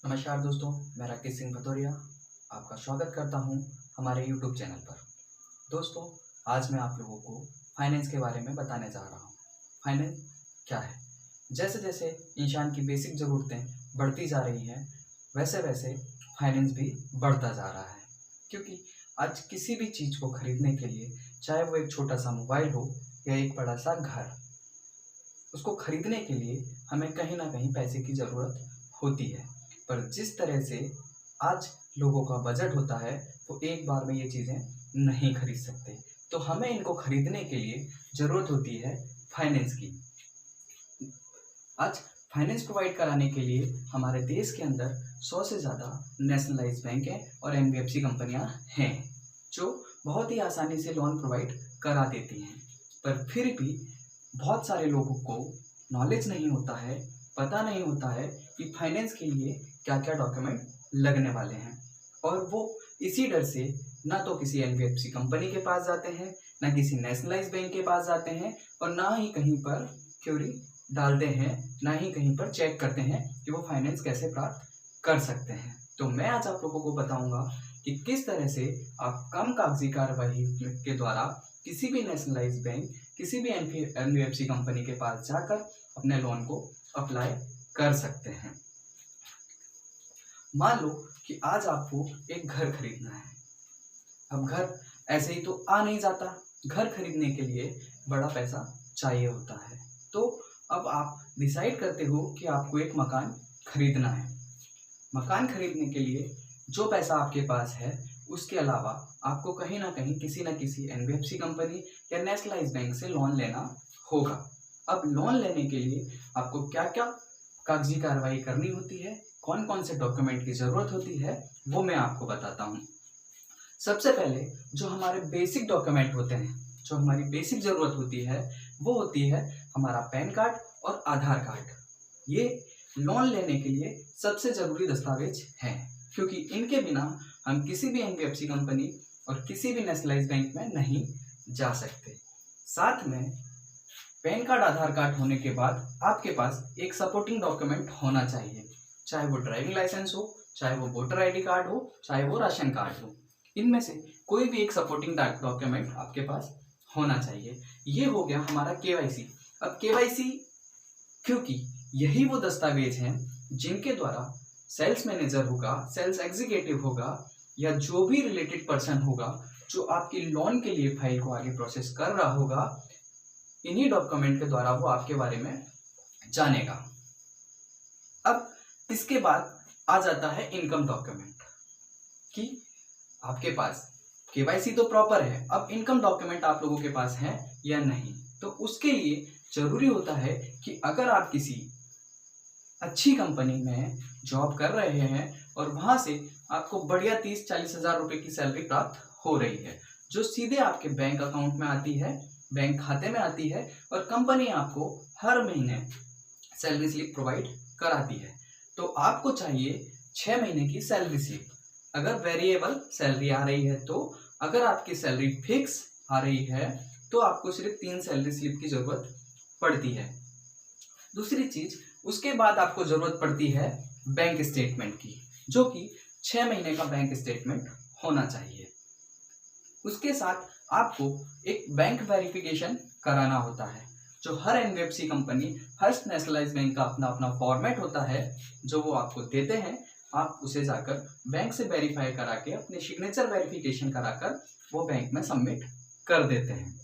नमस्कार दोस्तों, मैं राकेश सिंह भदौरिया आपका स्वागत करता हूं हमारे यूट्यूब चैनल पर। दोस्तों, आज मैं आप लोगों को फाइनेंस के बारे में बताने जा रहा हूं। फाइनेंस क्या है? जैसे जैसे इंसान की बेसिक ज़रूरतें बढ़ती जा रही हैं, वैसे वैसे फाइनेंस भी बढ़ता जा रहा है। क्योंकि आज किसी भी चीज़ को खरीदने के लिए, चाहे वो एक छोटा सा मोबाइल हो या एक बड़ा सा घर, उसको खरीदने के लिए हमें कहीं ना कहीं पैसे की ज़रूरत होती है। पर जिस तरह से आज लोगों का बजट होता है, वो एक बार में ये चीज़ें नहीं खरीद सकते। तो हमें इनको खरीदने के लिए ज़रूरत होती है फाइनेंस की। आज फाइनेंस प्रोवाइड कराने के लिए हमारे देश के अंदर 100 से ज़्यादा नेशनलाइज्ड बैंक हैं और एनबीएफसी कंपनियां हैं, जो बहुत ही आसानी से लोन प्रोवाइड करा देती हैं। पर फिर भी बहुत सारे लोगों को नॉलेज नहीं होता है, पता नहीं होता है कि फाइनेंस के लिए क्या क्या डॉक्यूमेंट लगने वाले हैं, और वो इसी डर से ना तो किसी एनबीएफसी कंपनी के पास जाते हैं, ना किसी नेशनलाइज्ड बैंक के पास जाते हैं, और ना ही कहीं पर क्वेरी डालते हैं, ना ही कहीं पर चेक करते हैं कि वो फाइनेंस कैसे प्राप्त कर सकते हैं। तो मैं आज आप लोगों को बताऊंगा कि किस तरह से आप कम कागजी कार्रवाई के द्वारा किसी भी नेशनलाइज्ड बैंक, किसी भी एनबीएफसी कंपनी के पास जाकर अपने लोन को अप्लाई कर सकते हैं। मान लो कि आज आपको एक घर खरीदना है। अब घर ऐसे ही तो आ नहीं जाता, घर खरीदने के लिए बड़ा पैसा चाहिए होता है। तो अब आप डिसाइड करते हो कि आपको एक मकान खरीदना है। मकान खरीदने के लिए जो पैसा आपके पास है, उसके अलावा आपको कहीं ना कहीं किसी न किसी एनबीएफसी कंपनी या नेशनलाइज्ड बैंक से लोन लेना होगा। अब लोन लेने के लिए आपको क्या क्या कागजी कार्रवाई करनी होती है, कौन कौन से डॉक्यूमेंट की ज़रूरत होती है, वो मैं आपको बताता हूँ। सबसे पहले जो हमारे बेसिक डॉक्यूमेंट होते हैं, जो हमारी बेसिक ज़रूरत होती है, वो होती है हमारा पैन कार्ड और आधार कार्ड। ये लोन लेने के लिए सबसे ज़रूरी दस्तावेज हैं, क्योंकि इनके बिना हम किसी भी एनबीएफसी कंपनी और किसी भी नेशनलाइज्ड बैंक में नहीं जा सकते। साथ में पैन कार्ड, आधार कार्ड होने के बाद आपके पास एक सपोर्टिंग डॉक्यूमेंट होना चाहिए, चाहे वो ड्राइविंग लाइसेंस हो, चाहे वो वोटर आईडी कार्ड हो, चाहे वो राशन कार्ड हो। इनमें से कोई भी एक सपोर्टिंग डॉक्यूमेंट आपके पास होना चाहिए। ये हो गया हमारा केवाईसी। अब केवाईसी, क्योंकि यही वो दस्तावेज हैं जिनके द्वारा सेल्स मैनेजर होगा, सेल्स एग्जीक्यूटिव होगा, या जो भी रिलेटेड पर्सन होगा जो आपकी लोन के लिए फाइल को आगे प्रोसेस कर रहा होगा, इन्हीं डॉक्यूमेंट के द्वारा वो आपके बारे में जानेगा। अब इसके बाद आ जाता है इनकम डॉक्यूमेंट, कि आपके पास केवाईसी तो प्रॉपर है, अब इनकम डॉक्यूमेंट आप लोगों के पास है या नहीं। तो उसके लिए जरूरी होता है कि अगर आप किसी अच्छी कंपनी में जॉब कर रहे हैं और वहां से आपको बढ़िया 30-40 हज़ार रुपए की सैलरी प्राप्त हो रही है, जो सीधे आपके बैंक अकाउंट में आती है, बैंक खाते में आती है, और कंपनी आपको हर महीने सैलरी स्लिप प्रोवाइड कराती है, तो आपको चाहिए 6 महीने की सैलरी स्लिप। अगर वेरिएबल सैलरी आ रही है तो, अगर आपकी सैलरी फिक्स आ रही है तो आपको सिर्फ 3 सैलरी स्लिप की जरूरत पड़ती है। दूसरी चीज, उसके बाद आपको जरूरत पड़ती है बैंक स्टेटमेंट की, जो कि 6 महीने का बैंक स्टेटमेंट होना चाहिए। उसके साथ आपको एक बैंक वेरिफिकेशन कराना होता है, जो हर एनबीएफसी कंपनी, हर नेशनलाइज्ड बैंक का अपना अपना फॉर्मेट होता है, जो वो आपको देते हैं। आप उसे जाकर बैंक से वेरीफाई करा के, अपने सिग्नेचर वेरिफिकेशन कराकर वो बैंक में सबमिट कर देते हैं।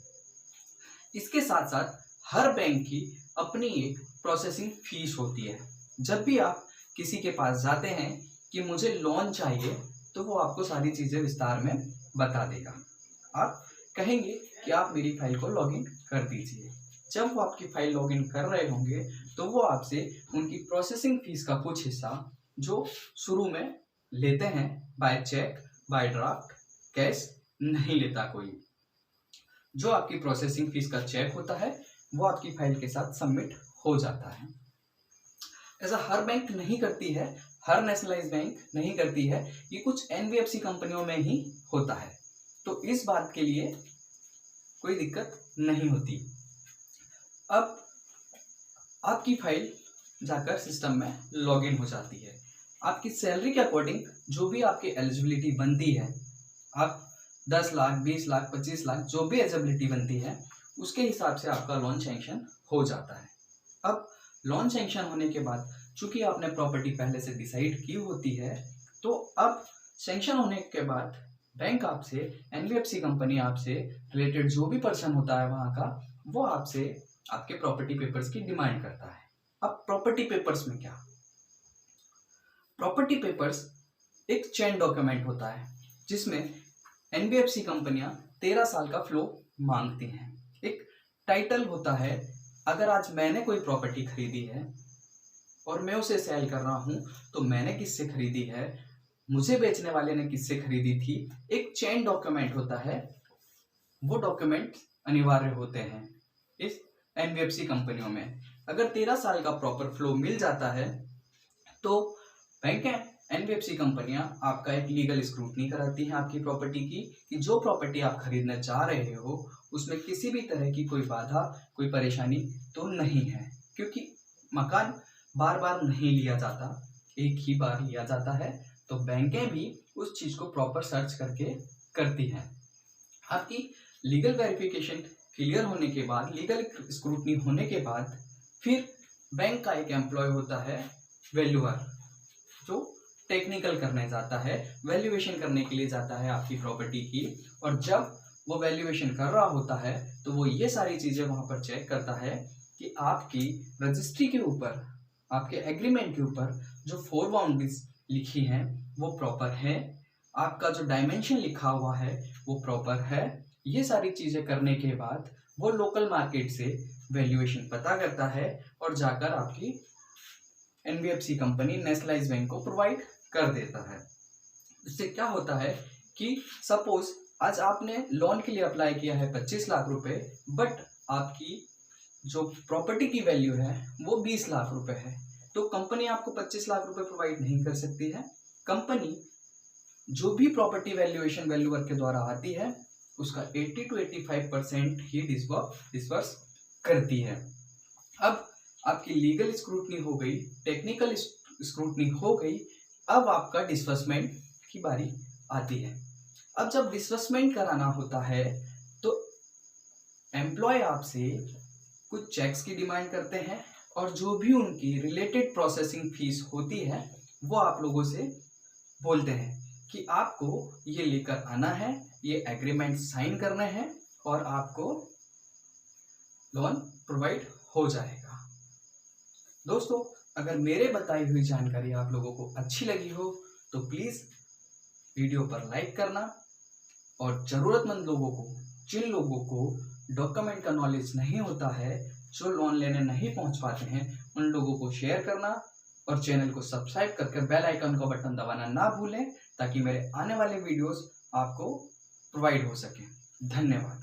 इसके साथ साथ हर बैंक की अपनी एक प्रोसेसिंग फीस होती है। जब भी आप किसी के पास जाते हैं कि मुझे लोन चाहिए, तो वो आपको सारी चीज़ें विस्तार में बता देगा। आप कहेंगे कि आप मेरी फाइल को लॉगिन कर दीजिए। जब वो आपकी फाइल लॉगिन कर रहे होंगे, तो वो आपसे उनकी प्रोसेसिंग फीस का कुछ हिस्सा, जो शुरू में लेते हैं by cheque, by draft, cash नहीं लेता कोई, जो आपकी प्रोसेसिंग फीस का चेक होता है, वो आपकी फाइल के साथ सबमिट हो जाता है। ऐसा हर बैंक नहीं करती है, हर नेशनलाइज्ड बैंक नहीं करती है, ये कुछ एनबीएफसी कंपनियों में ही होता है। तो इस बात के लिए कोई दिक्कत नहीं होती। अब आपकी फाइल जाकर सिस्टम में लॉगिन हो जाती है। आपकी सैलरी के अकॉर्डिंग जो भी आपकी एलिजिबिलिटी बनती है, आप 10 लाख, 20 लाख, 25 लाख जो भी एलिजिबिलिटी बनती है उसके हिसाब से आपका लोन सैंक्शन हो जाता है। अब लोन सैंक्शन होने के बाद चूंकि आपने प्रॉपर्टी पहले से डिसाइड की होती है, तो अब सैंक्शन होने के बाद बैंक आपसे, एनबीएफसी कंपनी आपसे रिलेटेड जो भी पर्सन होता है वहाँ का, वो आपसे आपके प्रॉपर्टी पेपर्स की डिमांड करता है। अब प्रॉपर्टी पेपर्स में क्या, प्रॉपर्टी पेपर्स एक चेन डॉक्यूमेंट होता है जिसमें एनबीएफसी कंपनियां 13 साल का फ्लो मांगती हैं। एक टाइटल होता है, अगर आज मैंने कोई प्रॉपर्टी खरीदी है और मैं उसे सेल कर रहा हूं तो मैंने किससे खरीदी है, मुझे बेचने वाले ने किससे खरीदी थी, एक चेन डॉक्यूमेंट होता है। वो डॉक्यूमेंट अनिवार्य होते हैं इस एनबीएफसी कंपनियों में। अगर 13 साल का प्रॉपर फ्लो मिल जाता है तो बैंक एनबीएफसी कंपनियां आपका एक लीगल स्क्रूटनी कराती हैं आपकी प्रॉपर्टी की, कि जो प्रॉपर्टी आप खरीदना चाह रहे हो उसमें किसी भी तरह की कोई बाधा, कोई परेशानी तो नहीं है। क्योंकि मकान बार बार नहीं लिया जाता, एक ही बार लिया जाता है, तो बैंकें भी उस चीज को प्रॉपर सर्च करके करती हैं। आपकी लीगल वेरिफिकेशन क्लियर होने के बाद, लीगल स्क्रूटनी होने के बाद, फिर बैंक का एक एम्प्लॉय होता है वैल्यूअर, जो टेक्निकल करने जाता है, वैल्यूएशन करने के लिए जाता है आपकी प्रॉपर्टी की। और जब वो वैल्यूएशन कर रहा होता है तो वो ये सारी चीजें वहां पर चेक करता है कि आपकी रजिस्ट्री के ऊपर, आपके एग्रीमेंट के ऊपर जो 4 बाउंड्रीज लिखी हैं वो प्रॉपर है, आपका जो डायमेंशन लिखा हुआ है वो प्रॉपर है। ये सारी चीजें करने के बाद वो लोकल मार्केट से वैल्यूएशन पता करता है और जाकर आपकी एनबीएफसी कंपनी नेशनलाइज बैंक को प्रोवाइड कर देता है। इससे क्या होता है कि सपोज आज आपने लोन के लिए अप्लाई किया है 25 लाख रुपए, बट आपकी जो प्रॉपर्टी की वैल्यू है वो 20 लाख रुपए है, तो कंपनी आपको 25 लाख रुपए प्रोवाइड नहीं कर सकती है। कंपनी जो भी प्रॉपर्टी वैल्यूएशन वैल्यूअर के द्वारा आती है उसका 80 to 85% ही डिस्बर्स करती है। अब आपकी लीगल स्क्रूटनी हो गई, टेक्निकल स्क्रूटनी हो गई, अब आपका डिस्बर्समेंट की बारी आती है। अब जब डिस्बर्समेंट कराना होता है तो एम्प्लॉय आपसे कुछ चेक्स की डिमांड करते हैं और जो भी उनकी रिलेटेड प्रोसेसिंग फीस होती है वो आप लोगों से बोलते हैं कि आपको ये लेकर आना है, ये एग्रीमेंट साइन करने हैं और आपको लोन प्रोवाइड हो जाएगा। दोस्तों, अगर मेरे बताई हुई जानकारी आप लोगों को अच्छी लगी हो तो प्लीज़ वीडियो पर लाइक करना, और ज़रूरतमंद लोगों को, जिन लोगों को डॉक्यूमेंट का नॉलेज नहीं होता है, जो लोन लेने नहीं पहुंच पाते हैं, उन लोगों को शेयर करना और चैनल को सब्सक्राइब करके बेल आइकन का बटन दबाना ना भूलें ताकि मेरे आने वाले वीडियोस आपको प्रोवाइड हो सकें। धन्यवाद।